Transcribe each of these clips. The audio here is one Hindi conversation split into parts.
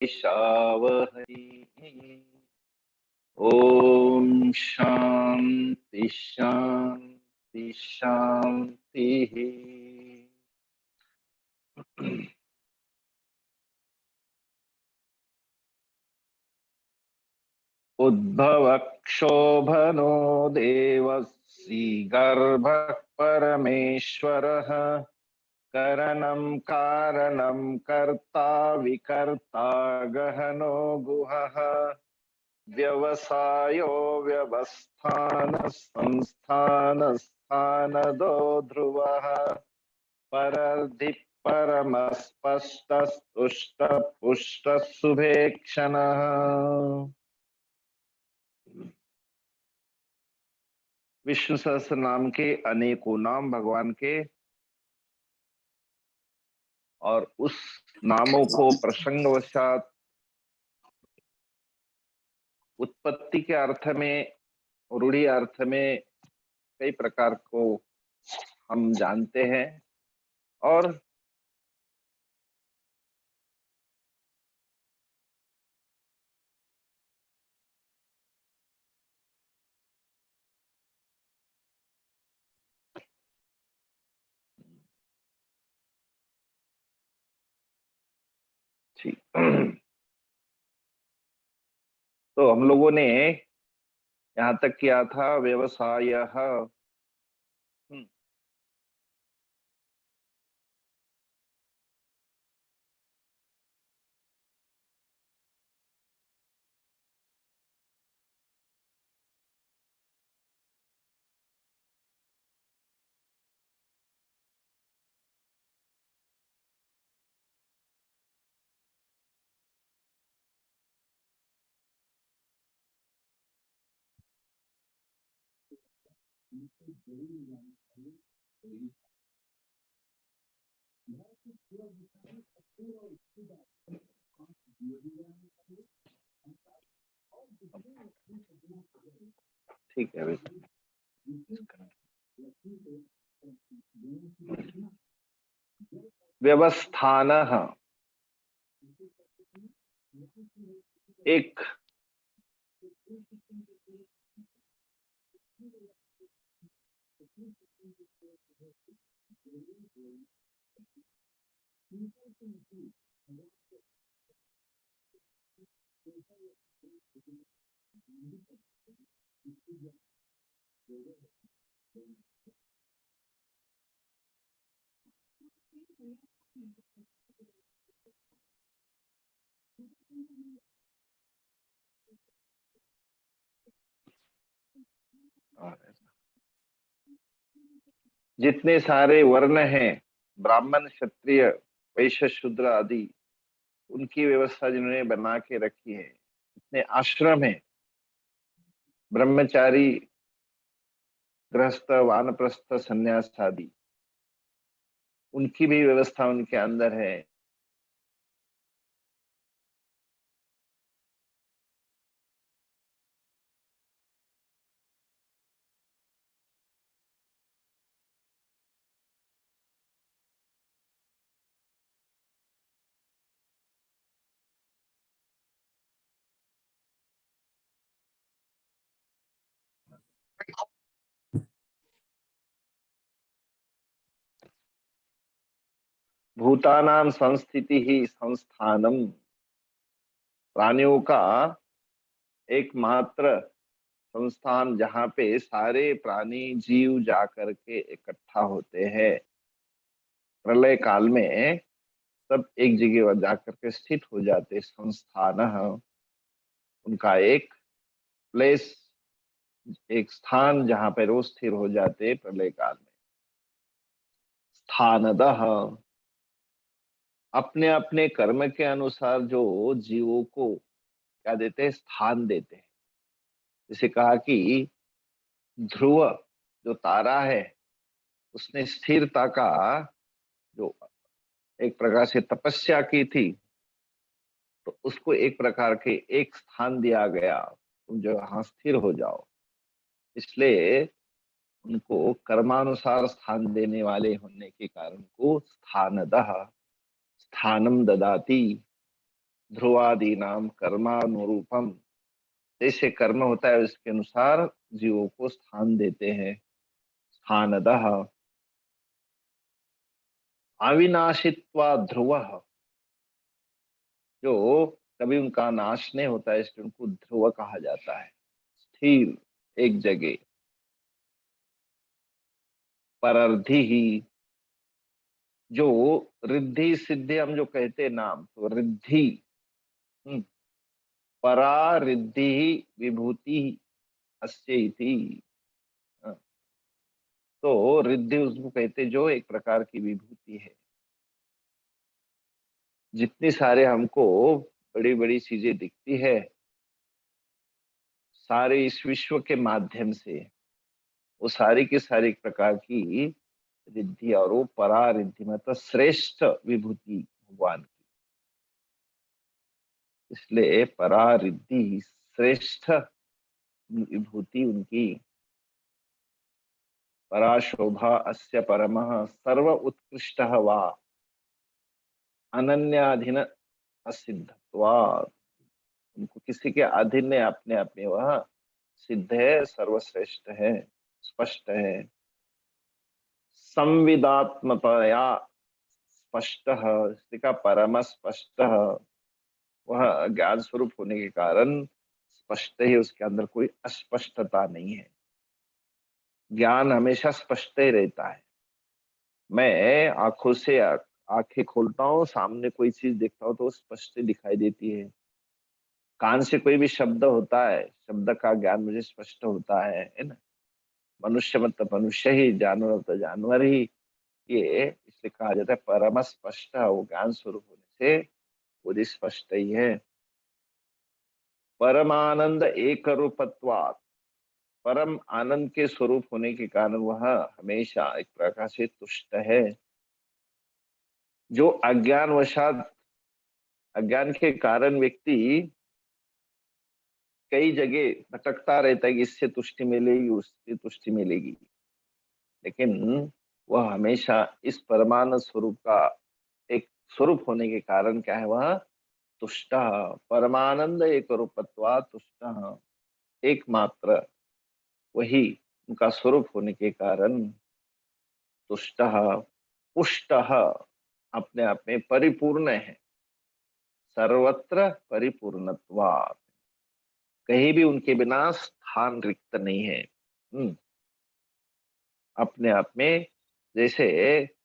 शावहै। ओम शांति शांति शांति। उद्भवक्षोभनो देवश्रीगर्भः परमेश्वरः करणं कारणं कर्ता विकर्ता गहनो गुहः व्यवसायो व्यवस्थानः संस्थानस्थानदो ध्रुवः परर्धि परमस्पष्टस्तुष्टपुष्टः शुभेक्षणः। विष्णु सहस्त्र नाम के अनेकों नाम भगवान के, और उस नामों को प्रसंगवशात उत्पत्ति के अर्थ में, रूढ़ी अर्थ में कई प्रकार को हम जानते हैं। और ठीक, तो हम लोगों ने यहाँ तक किया था व्यवसाय। ठीक है, व्यवस्थान एक जितने सारे वर्ण हैं, ब्राह्मण क्षत्रिय वैश्य शूद्र आदि, उनकी व्यवस्था जिन्होंने बना के रखी है। जितने आश्रम है, ब्रह्मचारी गृहस्थ वानप्रस्थ संन्यास आदि, उनकी भी व्यवस्था उनके अंदर है। भूतानाम संस्थिति ही संस्थानम, प्राणियों का एकमात्र संस्थान जहाँ पे सारे प्राणी जीव जाकर के इकट्ठा होते हैं। प्रलय काल में सब एक जगह जाकर के स्थित हो जाते। संस्थान उनका एक प्लेस, एक स्थान जहाँ पे रोज स्थिर हो जाते प्रलय काल में। स्थानदः, अपने अपने कर्म के अनुसार जो जीवों को क्या देते हैं, स्थान देते हैं। जैसे कहा कि ध्रुव जो तारा है, उसने स्थिरता का जो एक प्रकार से तपस्या की थी, तो उसको एक प्रकार के एक स्थान दिया गया, तुम जो यहाँ स्थिर हो जाओ। इसलिए उनको कर्मानुसार स्थान देने वाले होने के कारण को स्थानदः, स्थानम ददाति, ध्रुवादीनाम कर्मानुरूपम, जैसे कर्म होता है उसके अनुसार जीवों को स्थान देते हैं। स्थानदः अविनाशित्वा ध्रुवः, जो कभी उनका नाश नहीं होता है इसलिए उनको ध्रुव कहा जाता है। स्थिर, एक जगह। परर्धि ही, जो रिद्धि सिद्धि हम जो कहते हैं नाम, तो रिद्धि, हम्म, परा रिद्धि विभूति अस्य इति। हाँ, तो रिद्धि उसको कहते जो एक प्रकार की विभूति है। जितनी सारे हमको बड़ी बड़ी चीजें दिखती है, सारे इस विश्व के माध्यम से, वो सारी की सारी एक प्रकार की रिद्धि, और वो परा रिद्धि मतलब श्रेष्ठ विभूति भगवान की। इसलिए परा रिद्धि श्रेष्ठ विभूति उनकी। परा शोभा अस्य परमः सर्व उत्कृष्टः वा अनन्याधीन असिद्धत्वात्, उनको किसी के अधीन ने अपने आप में वह सिद्ध है, सर्वश्रेष्ठ है, स्पष्ट है। संविदात्मतया स्पष्ट, इसलिए का परम स्पष्ट, वह ज्ञान स्वरूप होने के कारण स्पष्ट ही, उसके अंदर कोई अस्पष्टता नहीं है। ज्ञान हमेशा स्पष्ट ही रहता है। मैं आंखों से आंखें खोलता हूँ, सामने कोई चीज देखता हूँ तो स्पष्ट दिखाई देती है। कान से कोई भी शब्द होता है, शब्द का ज्ञान मुझे स्पष्ट होता है ना। मनुष्य मतलब मनुष्य ही, जानवर मतलब जानवर ही। ये इसलिए कहा जाता है परम स्पष्ट, वो ज्ञान स्वरूप होने से वो स्पष्ट ही है। परमानंद एक रूपत्वात्, परम आनंद के स्वरूप होने के कारण वह हमेशा एक प्रकार से तुष्ट है। जो अज्ञान वशात, अज्ञान के कारण व्यक्ति कई जगह भटकता रहता है कि इससे तुष्टि मिलेगी, उससे तुष्टि मिलेगी, लेकिन वह हमेशा इस परमानंद स्वरूप का एक स्वरूप होने के कारण क्या है, वह तुष्ट। परमानंद एक रूपत्वा तुष्ट, एकमात्र वही उनका स्वरूप होने के कारण तुष्ट, पुष्ट, अपने आप में परिपूर्ण है। सर्वत्र परिपूर्णत्वात्, कहीं भी उनके बिना स्थान रिक्त नहीं है। अपने आप में, जैसे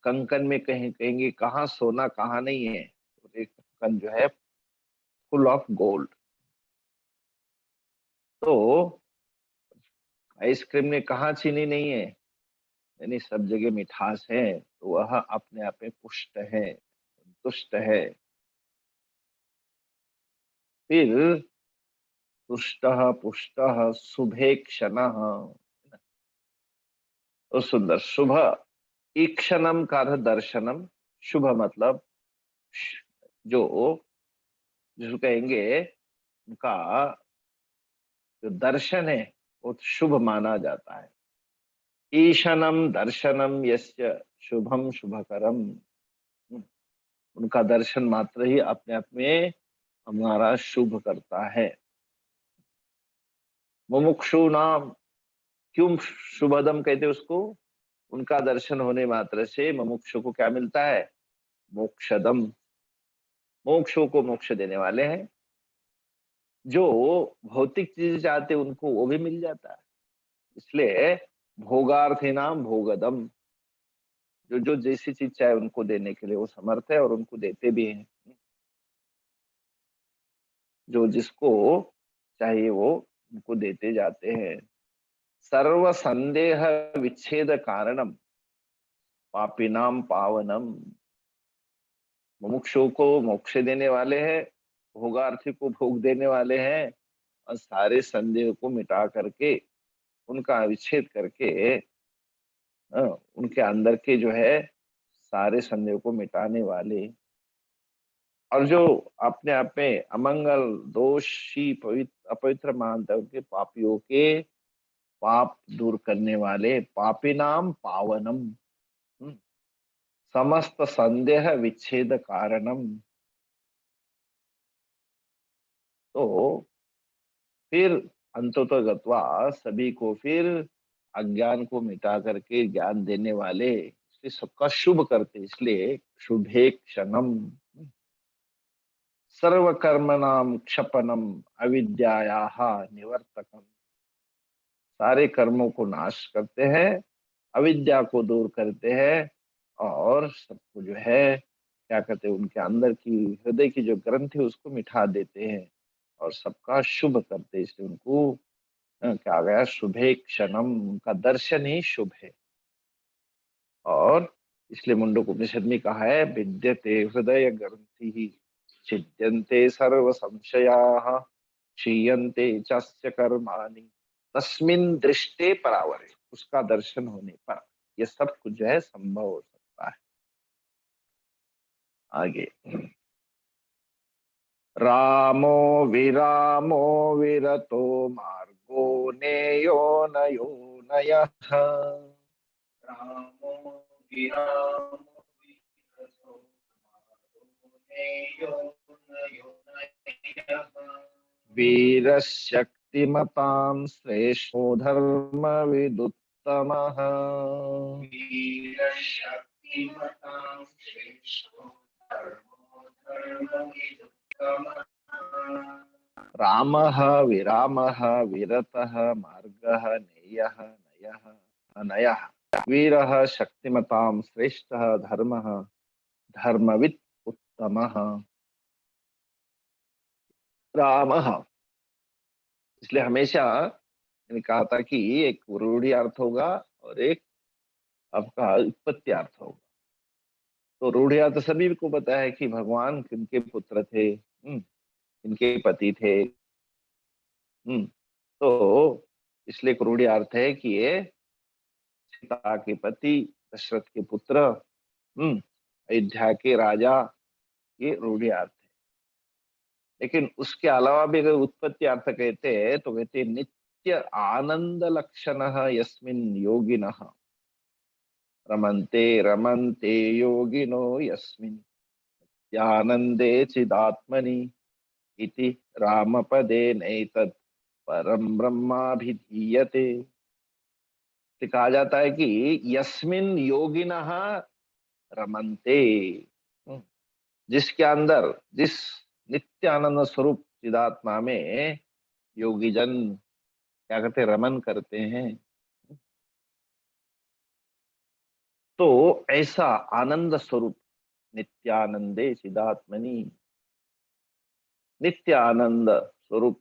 कंकन में कहीं कहेंगे कहाँ सोना कहाँ नहीं है, तो एक कंकन जो है फुल ऑफ गोल्ड। तो आइसक्रीम में कहाँ चीनी नहीं है, यानी सब जगह मिठास है, तो वह अपने आप में पुष्ट है, तुष्ट है। फिर तुष्ट पुष्ट शुभे क्षण, तो सुंदर शुभ, ईक्षणम का अर्थ दर्शनम, शुभ मतलब जो, जिसको कहेंगे उनका जो दर्शन है वो शुभ माना जाता है। ईशनम दर्शनम यस्य शुभम शुभकरम, उनका दर्शन मात्र ही अपने आप में हमारा शुभ करता है। मुमुक्षु नाम, क्यों शुभदम कहते उसको, उनका दर्शन होने मात्र से मुमुक्षु को क्या मिलता है, मोक्षदम, मोक्षों को मोक्ष देने वाले हैं। जो भौतिक चीज चाहते उनको वो भी मिल जाता है। इसलिए भोगार्थी नाम भोगदम, जो जो जैसी चीज चाहे उनको देने के लिए वो समर्थ है और उनको देते भी हैं। जो जिसको चाहिए वो उनको देते जाते हैं। सर्व संदेह विच्छेद कारणम पापिनाम पावनम, मुमुक्षु को मोक्ष देने वाले हैं, भोगार्थी को भोग देने वाले हैं, और सारे संदेह को मिटा करके, उनका विच्छेद करके, उनके अंदर के जो है सारे संदेह को मिटाने वाले, और जो अपने आप में अमंगल दोषी पवित्र अपवित्र मानते हैं उनके पापियों के पाप दूर करने वाले, पापी नाम पावनम, हम्म, समस्त संदेह विच्छेद कारणम, तो फिर अंततः गत्वा सभी को फिर अज्ञान को मिटा करके ज्ञान देने वाले, इसलिए सबका शुभ करते, इसलिए शुभे क्षणम सर्वकर्मणाम क्षपनम अविद्यायाः निवर्तकम। सारे कर्मों को नाश करते हैं, अविद्या को दूर करते हैं, और सबको जो है क्या कहते हैं, उनके अंदर की हृदय की जो ग्रंथि है उसको मिटा देते हैं और सबका शुभ करते हैं। इसलिए उनको कहा गया शुभे क्षणम, उनका दर्शन ही शुभ है। और इसलिए मुंडकोपनिषद में कहा है विद्यते हृदय ग्रंथि ही छिद्यन्ते सर्व संशयाः क्षीयन्ते चास्य कर्माणि तस्मिन् दृष्टे परावरे। उसका दर्शन होने पर ये सब कुछ जो है संभव हो सकता है। आगे, रामो विरामो विरतो मार्गो नेयो नयो नयः। रामो विरामो विरतो मार्गो नेयो नयो नयः। वीरशक्तिमतां श्रेष्ठो धर्मविदुत्तमः। वीरशक्तिमतां श्रेष्ठो धर्मविदुत्तमः। रामः विरामः विरतः मार्गः नेयः नयः अनयः। वीरः शक्तिमतां श्रेष्ठः धर्मः धर्मवित् उत्तमः। रामः, इसलिए हमेशा मैंने कहा था कि एक रूढ़ि अर्थ होगा और एक आपका उत्पत्ति अर्थ होगा। तो रूढ़ि अर्थ सभी को पता है कि भगवान किनके पुत्र थे, किनके पति थे। तो इसलिए एक रूढ़ि अर्थ है कि ये सीता के पति, दशरथ के पुत्र, अयोध्या के राजा, ये रूढ़ि अर्थ है। लेकिन उसके अलावा भी अगर उत्पत्ति अर्थ कहते हैं तो कहते हैं नित्य आनंद लक्षण यस्मिन् योगिनः रमन्ते रमन्ते योगिनो यस्मिन् आनंदे चिदात्मनि इति रामपदे नैतत् परम ब्रह्माभिधीयते। तो कहा जाता है कि यस्मिन् योगिनः रमन्ते, जिसके अंदर, जिस नित्य आनंद स्वरूप चिदात्मा में योगी जन क्या करते हैं, रमन करते हैं। तो ऐसा आनंद स्वरूप नित्यानंदे चिदात्मनि, नित्य आनंद स्वरूप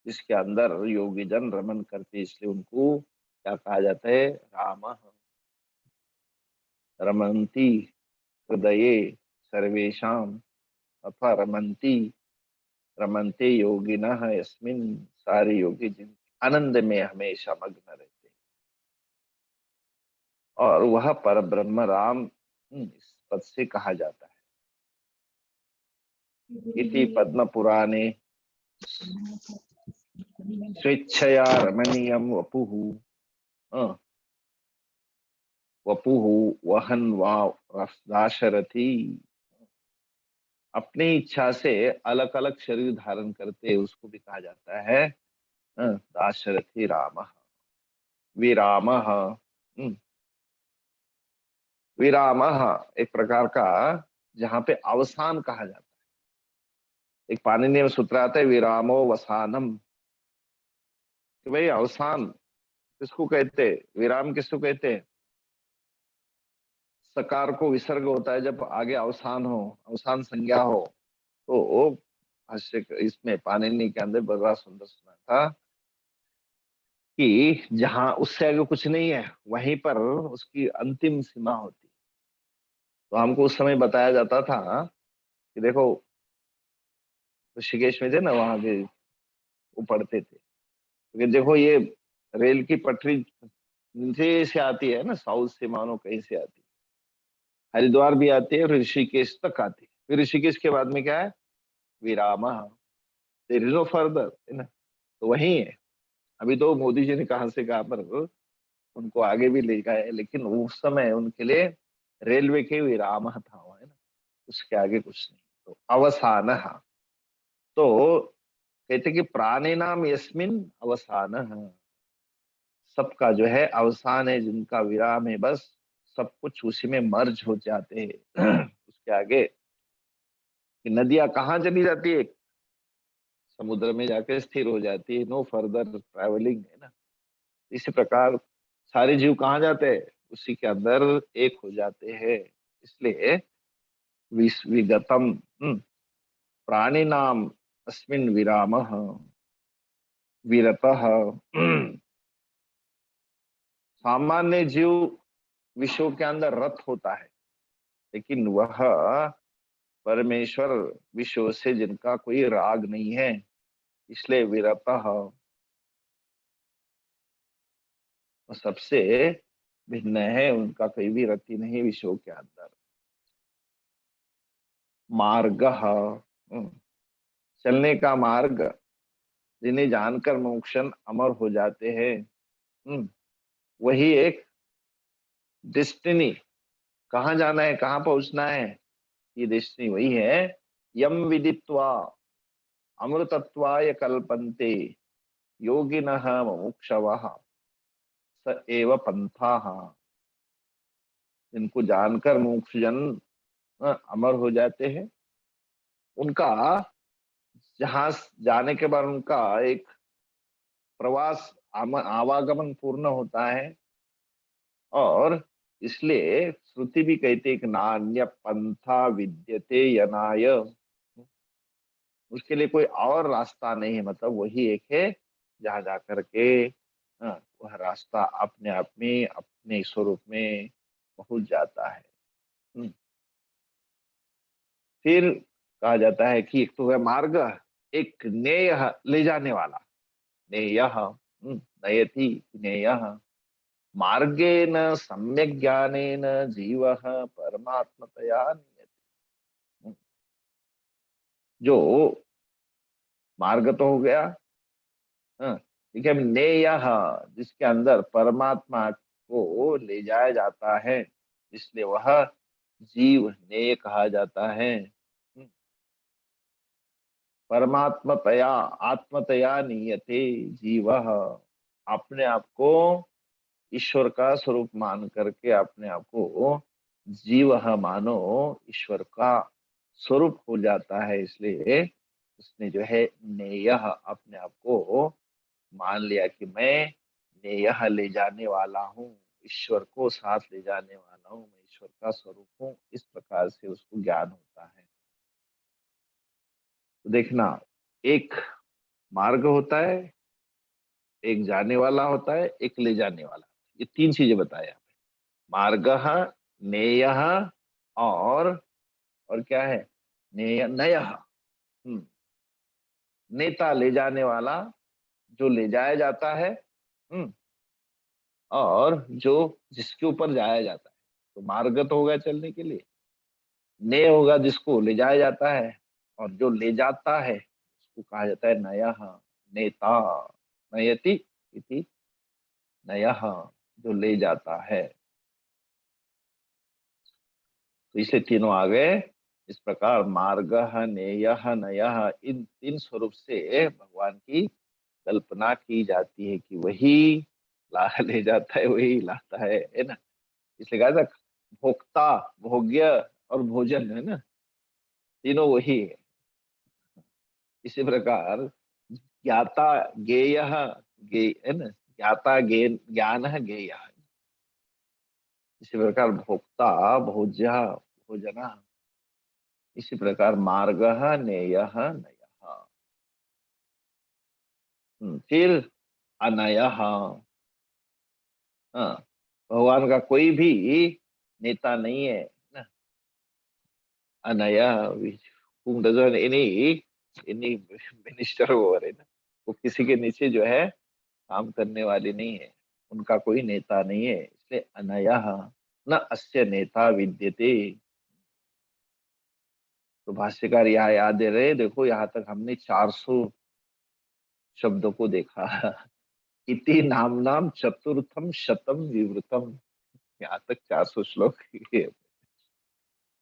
जिसके अंदर योगी जन रमन करते, इसलिए उनको क्या कहा जाता है, राम रमन्ति हृदये सर्वेषाम अथवा रमन्ति रमन्ते योगिनः यस्मिन्, सारे योगी जिन आनंद में हमेशा मग्न रहते हैं और वह पर ब्रह्म राम इस पद से कहा जाता है। इति पद्म पुराणे स्वेच्छया रमणीयम वपुः, वपुः वहन वाव दाशरथी। अपनी इच्छा से अलग अलग शरीर धारण करते उसको भी कहा जाता है दाशरथी राम। विराम, विराम एक प्रकार का जहाँ पे अवसान कहा जाता है। एक पाणिनि में सूत्र आता है विरामो वसानम, कि भाई अवसान किसको कहते हैं, विराम किसको कहते हैं। सकार को विसर्ग होता है जब आगे अवसान हो, अवसान संज्ञा हो। तो भाष्य इसमें पाणिनि के अंदर बड़ा सुंदर सुना था कि जहां उससे आगे कुछ नहीं है वहीं पर उसकी अंतिम सीमा होती। तो हमको उस समय बताया जाता था कि देखो ऋषिकेश में थे ना, वहां के वो पढ़ते थे, क्योंकि देखो ये रेल की पटरी नीचे से आती है ना, साउथ से मानो कहीं से आती है, हरिद्वार भी आती है और ऋषिकेश तक आती है। फिर ऋषिकेश के बाद में क्या है, Virama, there is no further, है ना। तो वही है। अभी तो मोदी जी ने कहा से कहा पर उनको आगे भी ले गए, लेकिन उस समय उनके लिए रेलवे के विराम था वो, है ना, उसके आगे कुछ नहीं। तो अवसान, तो कहते कि प्राणी नाम यस्मिन अवसान, सबका जो है अवसान है, जिनका विराम है, बस सब कुछ उसी में मर्ज हो जाते हैं। उसके आगे कि नदियां कहाँ चली जाती है, समुद्र में जाके स्थिर हो जाती है, नो फर्दर ट्रैवलिंग, है ना। इसी प्रकार सारे जीव कहाँ जाते हैं, उसी के अंदर एक हो जाते हैं। इसलिए विगतम, प्राणी नाम अस्मिन विरामः विरतः। सामान्य जीव विश्व के अंदर रत होता है, लेकिन वह परमेश्वर विश्व से जिनका कोई राग नहीं है, इसलिए विरतः, वो सबसे भिन्न है, उनका कोई भी रति नहीं विश्व के अंदर। मार्ग, चलने का मार्ग, जिन्हें जानकर मोक्षन अमर हो जाते हैं, हम्म, वही एक डेस्टिनी, कहाँ जाना है, कहाँ पहुंचना है, ये डेस्टिनी वही है। यम विदित्वा अमृतत्वाय कल्पन्ते योगिनः मुमुक्षवः स एव पंथाः, जिनको जानकर मोक्षजन अमर हो जाते हैं, उनका जहां जाने के बाद उनका एक प्रवास आवागमन पूर्ण होता है। और इसलिए श्रुति भी कहती है कि नान्य पंथा विद्यते यनाय, उसके लिए कोई और रास्ता नहीं है, मतलब वही एक है जहाँ जा करके वह रास्ता अपने आप में अपने स्वरूप में पहुंच जाता है। हम्म, फिर कहा जाता है कि एक तो है मार्ग, एक नेय, ले जाने वाला, नेय, नयति नेय, मार्गेण सम्यक ज्ञानेन जीवः परमात्मतया नियते। जो मार्ग तो हो गया, ठीक है, नेय, जिसके अंदर परमात्मा को ले जाया जाता है, इसलिए वह जीव नेय कहा जाता है। परमात्मतया आत्मतया नियते जीव, अपने आप को ईश्वर का स्वरूप मान करके अपने आप को जीव मानो ईश्वर का स्वरूप हो जाता है, इसलिए उसने जो है नेय अपने आप को मान लिया कि मैं नेय ले जाने वाला हूँ, ईश्वर को साथ ले जाने वाला हूँ, मैं ईश्वर का स्वरूप हूँ, इस प्रकार से उसको ज्ञान होता है। तो देखना, एक मार्ग होता है, एक जाने वाला होता है, एक ले जाने वाला, ये तीन चीजें बताया। मार्ग, नेय, और क्या है, नेय नय, नेता ले जाने वाला, जो ले जाया जाता है, हम्म, और जो जिसके ऊपर जाया जाता है। तो मार्ग तो होगा चलने के लिए, नेय होगा जिसको ले जाया जाता है, और जो ले जाता है उसको कहा जाता है नयः, नेता, नयति इति नयः, जो ले जाता है। तो इसे तीनों आ गए। इस प्रकार मार्ग, नेय, नयः, इन तीन स्वरूप से भगवान की कल्पना की जाती है कि वही ला ले जाता है, वही लाता है ना। इसलिए कहा था भोक्ता, भोग्य और भोजन, है ना, तीनों वही है। इसी प्रकार ज्ञाता ज्ञेय, गे है ना, ज्ञाता गे ज्ञान है ज्ञेय, इसी प्रकार भोक्ता भोज्य भोजन, इसी प्रकार मार्ग नेय नय। फिर अनय, हाँ, भगवान का कोई भी नेता नहीं है ना। अनया, whom doesn't any minister over, है ना, वो किसी के नीचे जो है काम करने वाले नहीं है, उनका कोई नेता नहीं है, इसलिए अनया न अस्य नेता विद्यते। तो भाष्यकार यहाँ याद दे रहे, देखो यहाँ तक हमने 400 शब्दों को देखा। इति नाम नाम चतुर्थम शतम विवृतम, यहाँ तक 400 श्लोक है।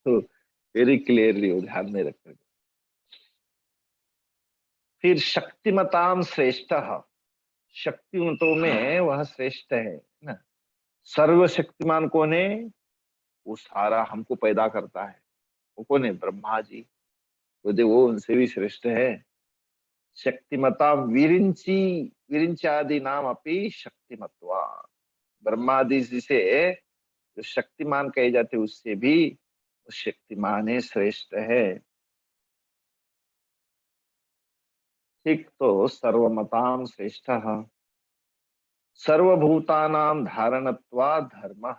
तो वेरी क्लियरली ध्यान में रखें। फिर शक्तिमताम श्रेष्ठ, शक्तिमतों में वह श्रेष्ठ है ना। सर्वशक्तिमान कौन है? वो सारा हमको पैदा करता है, वो कौन है? ब्रह्मा जी। तो जो वो उनसे भी श्रेष्ठ है। शक्तिमता विरिंची, विरिंचादि नाम अपनी शक्तिमत्वा, ब्रह्मादि जी से जो शक्तिमान कहे जाते उससे भी वो शक्तिमान है, श्रेष्ठ है। ठीक, तो सर्वमताम श्रेष्ठ, सर्वभूतानां धारणत्वा धर्म,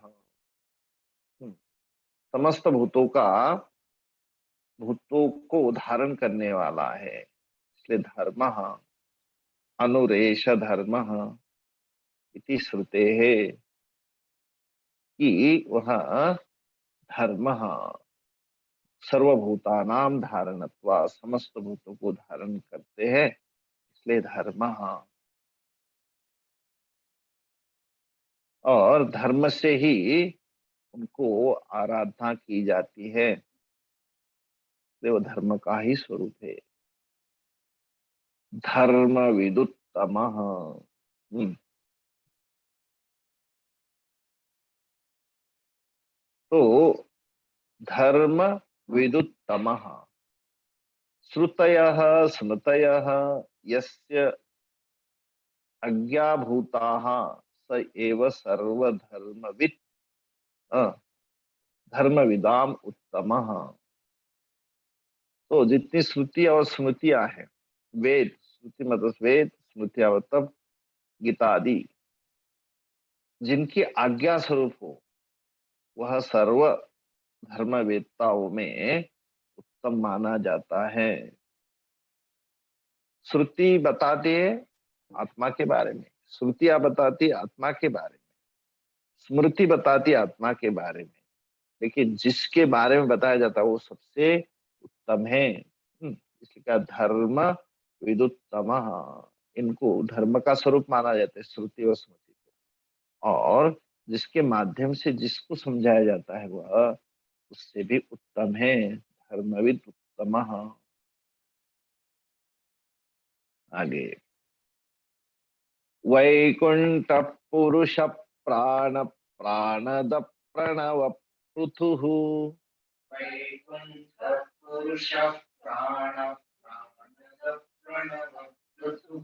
समस्त भूतों को धारण करने वाला है, इसलिए धर्म, अनुरेश धर्म इति श्रुते है कि वह धर्म, सर्वभूतानां धारणत्वा, समस्त भूतों को धारण करते हैं, इसलिए धर्म। और धर्म से ही उनको आराधना की जाती है, इसलिए वो धर्म का ही स्वरूप है। धर्म विदुत्तम। तो धर्म विदुत्तम, श्रुतयः स्मृतयः यस्य अज्ञाभूताः स एव सर्वधर्मवित्, अ, धर्मविदाम उत्तमः। तो जितनी श्रुति और स्मृतियां हैं, वेद, श्रुति मतलब वेद, स्मृतियां मतलब गीता आदि, जिनकी आज्ञा स्वरूप हो, वह सर्व धर्मवेत्ताओं में उत्तम माना जाता है। श्रुति बताती है आत्मा के बारे में, श्रुतियां बताती आत्मा के बारे में, स्मृति बताती आत्मा के बारे में, लेकिन जिसके बारे में बताया जाता है वो सबसे उत्तम है। इसलिए क्या, धर्म विदुत्तम, इनको धर्म का स्वरूप माना जाता है, श्रुति और स्मृति को। और जिसके माध्यम से जिसको समझाया जाता है वह उससे भी उत्तम है, धर्मविद उत्तम। आगे, वैकुंठ पुरुष प्राण प्राणद प्रणव पृथु, वैकुंठ पुरुष प्राण प्राणद प्रणव ऋतुः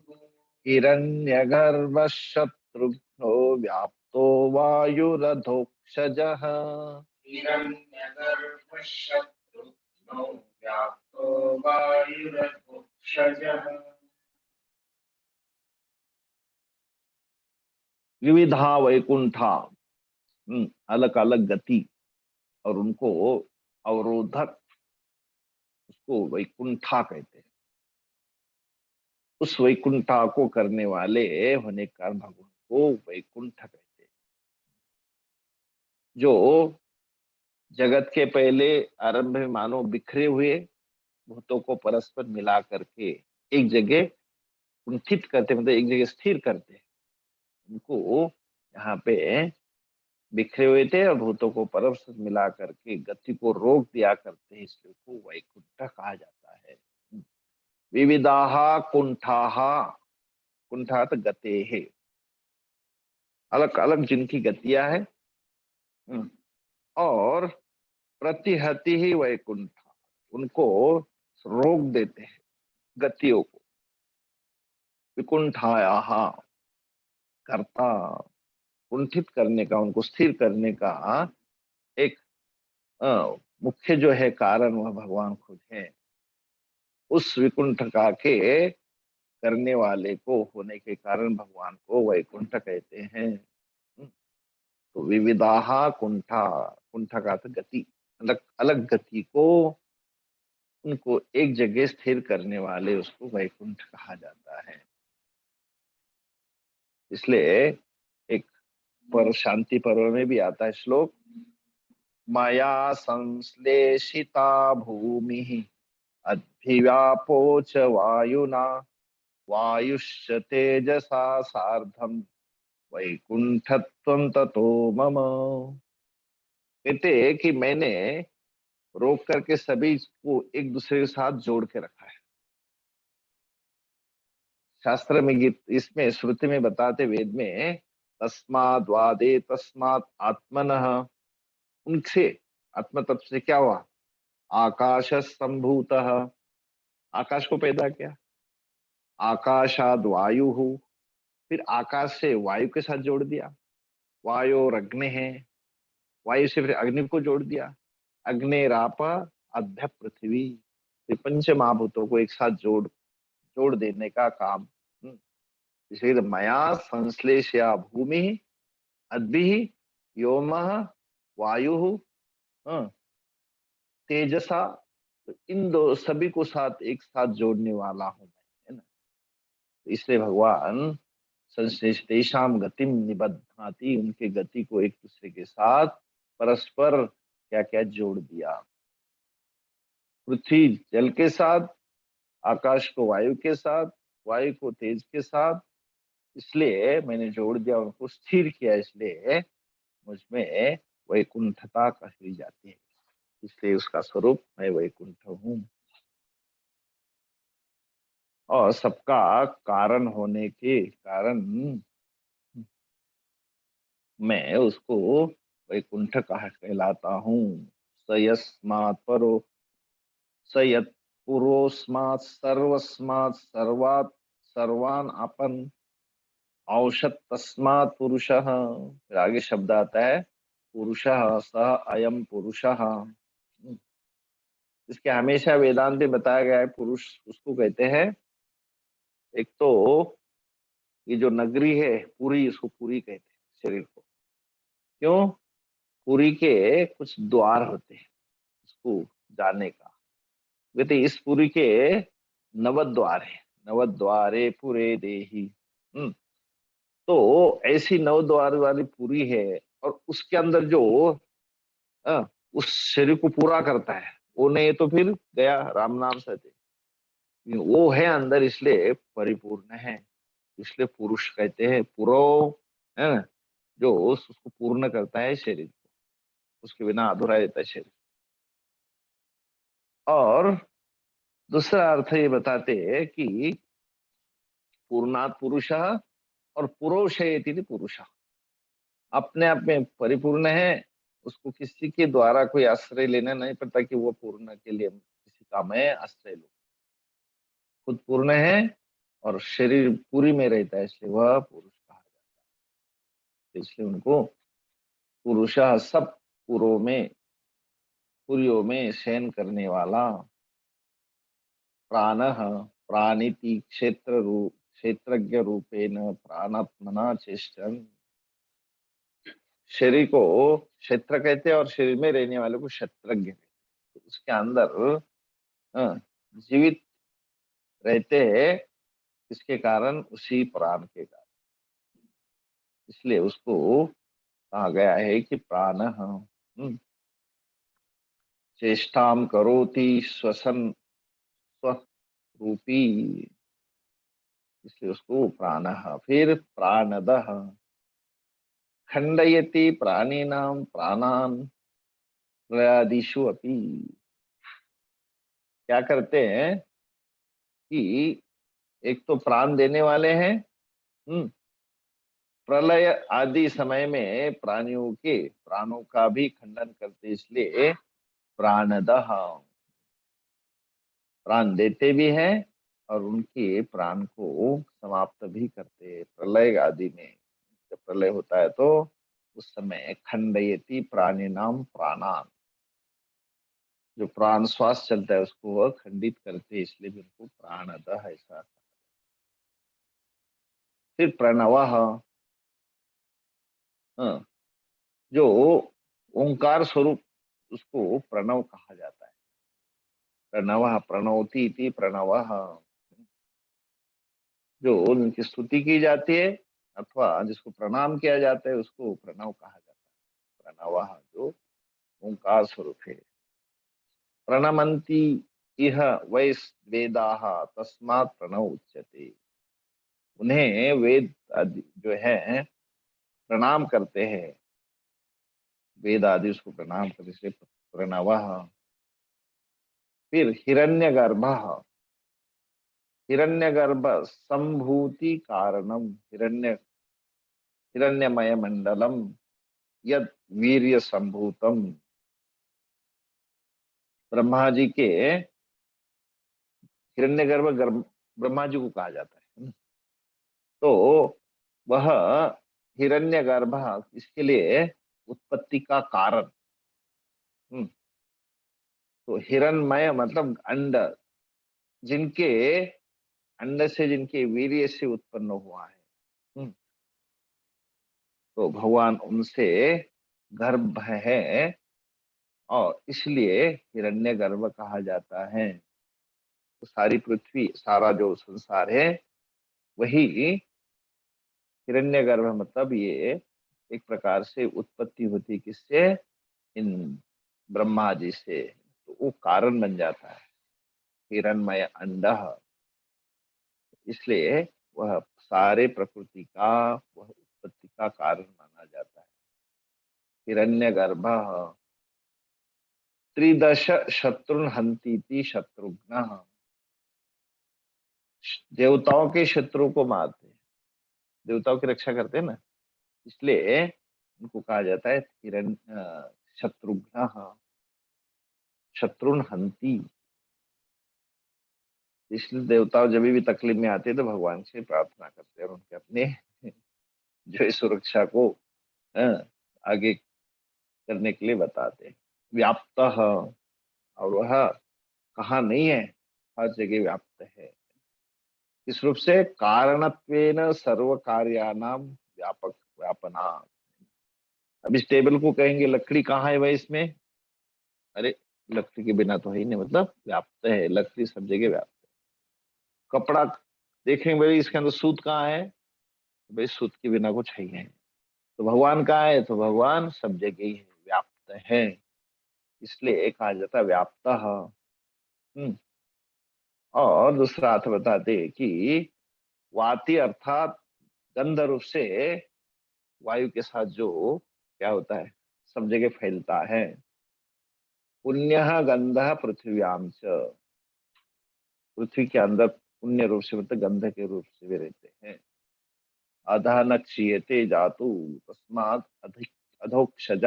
हिरण्यगर्भ शत्रुघ्नो व्याप्तो वायुरधोक्षजः, हिरण्यगर्भशत्रुघ्नो व्याप्तो वायुरधोक्षजः। विविधा वैकुंठा, अलग अलग गति और उनको अवरोधक, उसको वैकुंठा कहते हैं। उस वैकुंठा को करने वाले होने के कारण भगवान को वैकुंठ कहते हैं। जो जगत के पहले आरंभ में मानो बिखरे हुए भूतों को परस्पर मिला करके एक जगह कुंठित करते, मतलब एक जगह स्थिर करते हैं, उनको यहाँ पे बिखरे हुए थे और भूतों को परस्पर मिला करके गति को रोक दिया करते हैं, इसलिए को वैकुंठ कहा जाता है। विविधाः कुंठाः, कुंठात गते है, अलग अलग जिनकी गतियां हैं। और प्रतिहति ही वैकुंठ, उनको रोक देते हैं गतियों को। विकुंठाया, करता, कुंठित करने का, उनको स्थिर करने का एक मुख्य जो है कारण, वह भगवान खुद है। उस विकुंठका के करने वाले को होने के कारण भगवान को वैकुंठ कहते हैं। तो विविधाहा कुंठा, कुंठा का अर्थ गति, अलग अलग गति को, उनको एक जगह स्थिर करने वाले, उसको वैकुंठ कहा जाता है। इसलिए एक पर शांति पर्व में भी आता है श्लोक, माया संश्लेषिता भूमि अद्भिव्यापोच वायुना, वायुश्च तेजसा सार्धम वैकुंठत्वं ततो मम। कहते हैं कि मैंने रोक करके सभी को एक दूसरे के साथ जोड़ के रखा है। शास्त्र में, गीत इसमें श्रुति में बताते, वेद में, तस्माद् वादे तस्मात् आत्मनः, उनसे, आत्म तत्व से क्या हुआ, आकाश संभूतः, आकाश को पैदा किया, आकाशाद वायु, फिर आकाश से वायु के साथ जोड़ दिया, वायु और अग्नि है, वायु से फिर अग्नि को जोड़ दिया, अग्निराप अद्य पृथ्वी, ये पंच महाभूतों को एक साथ जोड़ जोड़ देने का काम। इसलिए मया संश्लेषया भूमि अद्भि व्योम वायु तेजसा, तो इन दो सभी को साथ एक साथ जोड़ने वाला हूं मैं, है ना। तो इसलिए भगवान संश्लेषतेषां गतिम निबध्नाति, उनके गति को एक दूसरे के साथ परस्पर क्या क्या जोड़ दिया, पृथ्वी जल के साथ, आकाश को वायु के साथ, वायु को तेज के साथ, इसलिए मैंने जोड़ दिया, उनको स्थिर किया, इसलिए मुझ में वैकुंठता कही जाती है, इसलिए उसका स्वरूप मैं वैकुंठ हूँ। और सबका कारण होने के कारण मैं उसको वैकुंठ कहा कहलाता हूँ। सयस्मात् परो, सयत् पुरोस्मात् सर्वस्मात् सर्वात् सर्वान आपन, औषध तस्मात् पुरुषः, फिर आगे शब्द आता है पुरुषः सह अयम पुरुषः। इसके हमेशा वेदांत में बताया गया है, पुरुष उसको कहते हैं, एक तो ये जो नगरी है पूरी, इसको पूरी कहते हैं शरीर को। क्यों? पुरी के कुछ द्वार होते हैं इसको जाने का, कहते इस पुरी के नवद्वार है, नवद्वारे पुरे देही। तो ऐसी नवद्वार वाली पुरी है, और उसके अंदर जो उस शरीर को पूरा करता है, वो नहीं तो फिर गया राम नाम सत्य, वो है अंदर, इसलिए परिपूर्ण है, इसलिए पुरुष कहते हैं पुरो, है ना, जो उसको पूर्ण करता है शरीर को, उसके बिना अधूरा रहता है शरीर। और दूसरा अर्थ ये बताते हैं कि पूर्णात पुरुष और पुरोषयति पुरुष, अपने आप में परिपूर्ण है, उसको किसी के द्वारा कोई आश्रय लेना नहीं पड़ता कि वो पूर्ण के लिए किसी का मैं आश्रय लूं, खुद पूर्ण है और शरीर पूरी में रहता है, इसलिए वह पुरुष कहा जाता है। इसलिए उनको पुरुष, सब पुरों में, पुरियों में शयन करने वाला, प्राण, प्राणिति क्षेत्र रूप, क्षेत्रज्ञ रूपेण प्राणात्मना चेष्टन, शरीर को क्षेत्र कहते हैं और शरीर में रहने वाले को क्षेत्रज्ञ कहते हैं। तो उसके अंदर जीवित रहते हैं, इसके कारण उसी प्राण के कारण, इसलिए उसको कहा गया है कि प्राण चेष्टाम करोति श्वसन स्वरूपी, इसलिए उसको प्राण, फिर प्राणदः खंडयति प्राणिनाम प्राणान प्रयादिषु अपि, क्या करते हैं कि एक तो प्राण देने वाले हैं, प्रलय आदि समय में प्राणियों के प्राणों का भी खंडन करते, इसलिए प्राणदः, प्राण देते भी हैं और उनके प्राण को समाप्त भी करते हैं। प्रलय आदि में जब प्रलय होता है तो उस समय खंडयति प्राणी नाम प्राणान, जो प्राण श्वास चलता है उसको वह खंडित करते हैं, इसलिए भी उनको प्राणदः ऐसा। फिर प्रणवः, जो ओंकार स्वरूप, उसको प्रणव कहा जाता है। प्रणवः प्रणौति इति प्रणवः, जो उनकी स्तुति की जाती है अथवा जिसको प्रणाम किया जाता है उसको प्रणव कहा जाता है। प्रणवः जो ओंकार स्वरूप है। प्रणमंती इह वै वेदाः तस्मात् प्रणव उच्यते, उन्हें वेद आदि जो है प्रणाम करते हैं, वेद आदि उसको प्रणाम करते, इसलिए प्रणवः। फिर हिरण्यगर्भः, हिरण्यगर्भ संभूति कारणम हिरण्यमय मंडलम यद वीर्य संभूतम। ब्रह्मा जी के हिरण्यगर्भ ब्रह्मा जी को कहा जाता है। तो वह हिरण्यगर्भ इसके लिए उत्पत्ति का कारण। हम्म, तो हिरणमय मतलब अंड, जिनके अंड से जिनके वीर्य से उत्पन्न हुआ है। हम्म, तो भगवान उनसे गर्भ है और इसलिए हिरण्यगर्भ कहा जाता है। तो सारी पृथ्वी, सारा जो संसार है वही हिरण्यगर्भ, मतलब ये एक प्रकार से उत्पत्ति होती किससे, इन ब्रह्मा जी से। तो वो कारण बन जाता है हिरणमय अंड, इसलिए वह सारे प्रकृति का, वह उत्पत्ति का कारण माना जाता है। हिरण्यगर्भ त्रिदश शत्रुन हंतीति शत्रुघ्न, देवताओं के शत्रु को मारते हैं, देवताओं की रक्षा करते हैं ना, इसलिए उनको कहा जाता है शत्रुघ्न, शत्रुन हंती। इसलिए देवता जब भी तकलीफ में आते हैं तो भगवान से प्रार्थना करते हैं और उनके अपने जो है सुरक्षा को अ, आगे करने के लिए बताते हैं। व्याप्त, और वह कहाँ नहीं है, हर जगह व्याप्त है। इस रूप से कारणत्वेन सर्व कार्यानाम व्यापक व्यापना। अब इस टेबल को कहेंगे लकड़ी कहाँ है भाई इसमें, अरे लकड़ी के बिना तो है ही नहीं, मतलब व्याप्त है, लकड़ी सब जगह व्याप्त। कपड़ा देखेंगे भाई इसके अंदर सूत कहाँ है, भाई सूत के बिना कुछ है ही नहीं। तो भगवान कहाँ है, तो भगवान सब जगह ही है, व्याप्त है, इसलिए कहा जाता है व्याप्त। हम्म, और दूसरा अर्थ बताते हैं कि वाति अर्थात गंध रूप से वायु के साथ जो क्या होता है, सब जगह फैलता है। पुण्य गंध पृथ्व्याम च, पृथ्वी के अंदर पुण्य रूप से मतलब गंध के रूप से भी रहते हैं। अधः न क्षीयते जातु तस्मात् अधिक अधोक्षज,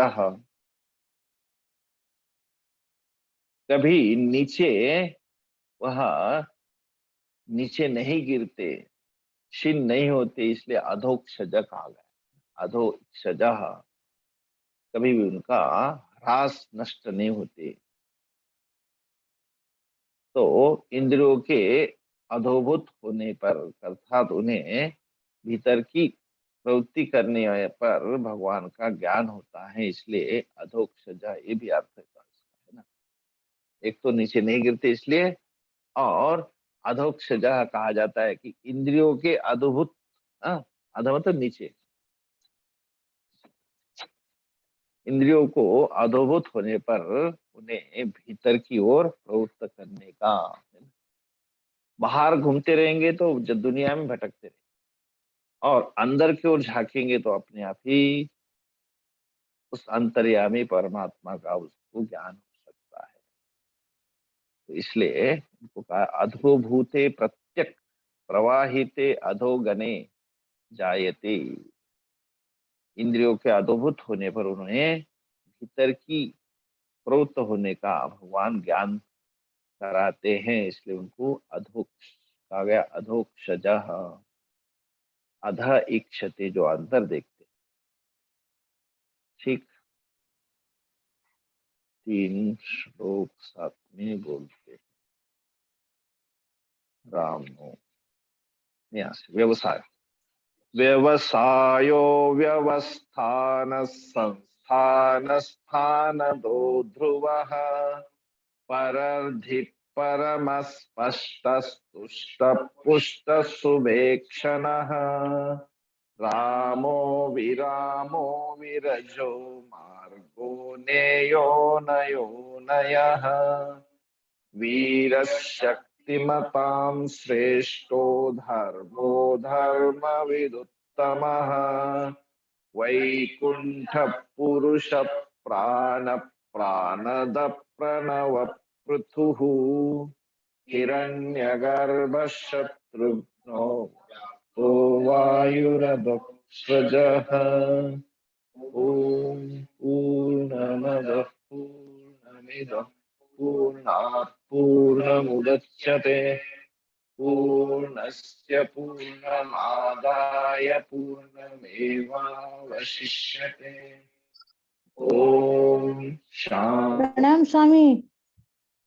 कभी नीचे वह नीचे नहीं गिरते, क्षीण नहीं होते, इसलिए अधोक्षज कहा गया। अधोक्षज, कभी भी उनका ह्रास नष्ट नहीं होते। तो इंद्रियों के अधोभूत होने पर, अर्थात उन्हें भीतर की प्रवृत्ति करने पर भगवान का ज्ञान होता है, इसलिए अधोक्षज ये भी अर्थ है इसका, है ना। एक तो नीचे नहीं गिरते इसलिए, और अधोक्षज कहा जाता है कि इंद्रियों के अधोभूत, अधो मतलब नीचे, इंद्रियों को अधोभूत होने पर उन्हें भीतर की ओर प्रवृत्त करने का। बाहर घूमते रहेंगे तो जब दुनिया में भटकते रहेंगे, और अंदर की ओर झांकेंगे तो अपने आप ही उस अंतर्यामी परमात्मा का उसको ज्ञान हो सकता है। तो इसलिए उनको कहा अधोभूते प्रत्यक प्रवाहिते अधोगणे जायते। इंद्रियों के अधोभूत होने पर उन्हें भीतर की प्रवृत्त होने का भगवान ज्ञान कराते हैं, इसलिए उनको अधोक्ष कहा गया। अधोक्षज, अध इक्षते जो अंतर देखते। ठीक, 3 श्लोक 7 में बोलते राम नो। यहाँ से व्यवसाय, व्यवसायो व्यवस्थान संस्थान स्थान दो ध्रुव परर्धि परमस्पष्टस्तुष्ट पुष्ट सुवेक्षणः रामो विरजो मार्गो नेयो नयो नयः वीरशक्तिमतां श्रेष्ठो धर्मो धर्मविदुत्तमः वैकुंठ पुरुष प्राण प्राणद प्रणव पृथुः हिरण्यगर्भ शत्रुघ्नो तो वायुरभक्षजः। ॐ पूर्णमदः पूर्णमिदं पूर्णात् पूर्णमुदच्यते पूर्णस्य पूर्णमादाय पूर्णमेवावशिष्यते। ॐ शान्ति। प्रणाम स्वामी।